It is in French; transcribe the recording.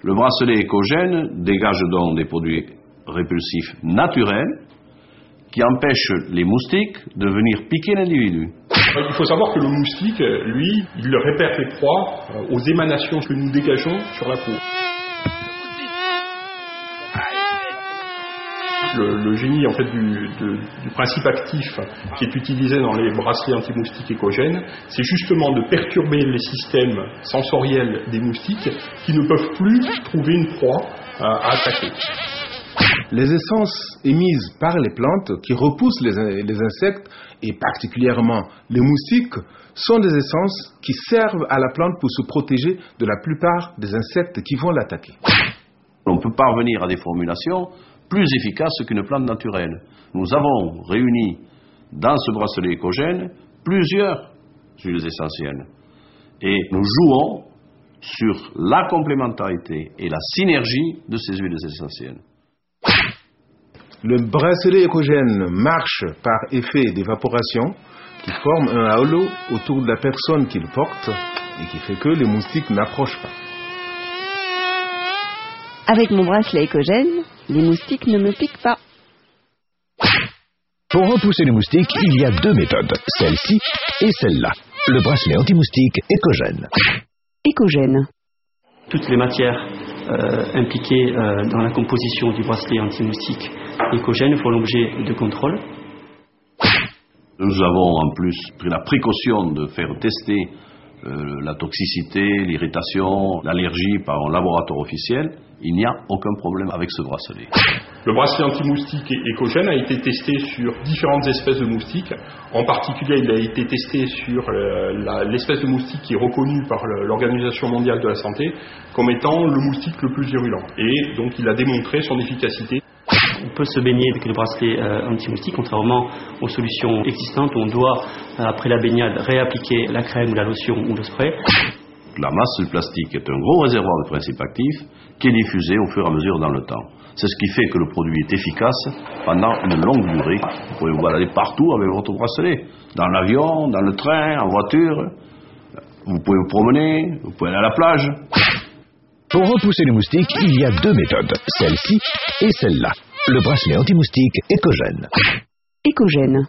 Le bracelet écogène dégage donc des produits répulsifs naturels qui empêchent les moustiques de venir piquer l'individu. Il faut savoir que le moustique, lui, il repère les proies aux émanations que nous dégageons sur la peau. Le génie en fait du principe actif qui est utilisé dans les bracelets anti-moustiques écogènes, c'est justement de perturber les systèmes sensoriels des moustiques qui ne peuvent plus trouver une proie à attaquer. Les essences émises par les plantes qui repoussent les insectes et particulièrement les moustiques sont des essences qui servent à la plante pour se protéger de la plupart des insectes qui vont l'attaquer. On peut parvenir à des formulations plus efficaces qu'une plante naturelle. Nous avons réuni dans ce bracelet écogène plusieurs huiles essentielles et nous jouons sur la complémentarité et la synergie de ces huiles essentielles. Le bracelet écogène marche par effet d'évaporation qui forme un halo autour de la personne qui le porte et qui fait que les moustiques n'approchent pas. Avec mon bracelet écogène, les moustiques ne me piquent pas. Pour repousser les moustiques, il y a deux méthodes, celle-ci et celle-là. Le bracelet anti-moustique écogène. Écogène. Toutes les matières impliquées dans la composition du bracelet anti-moustique écogène font l'objet de contrôle. Nous avons en plus pris la précaution de faire tester la toxicité, l'irritation, l'allergie par un laboratoire officiel. Il n'y a aucun problème avec ce bracelet. Le bracelet anti-moustique écogène a été testé sur différentes espèces de moustiques. En particulier, il a été testé sur l'espèce de moustique qui est reconnue par l'Organisation mondiale de la santé comme étant le moustique le plus virulent. Et donc, il a démontré son efficacité. On peut se baigner avec le bracelet anti-moustique, contrairement aux solutions existantes où on doit, après la baignade, réappliquer la crème ou la lotion ou le spray. La masse du plastique est un gros réservoir de principes actifs qui est diffusé au fur et à mesure dans le temps. C'est ce qui fait que le produit est efficace pendant une longue durée. Vous pouvez vous balader partout avec votre bracelet, dans l'avion, dans le train, en voiture. Vous pouvez vous promener, vous pouvez aller à la plage. Pour repousser les moustiques, il y a deux méthodes, celle-ci et celle-là. Le bracelet anti-moustique écogène. Écogène.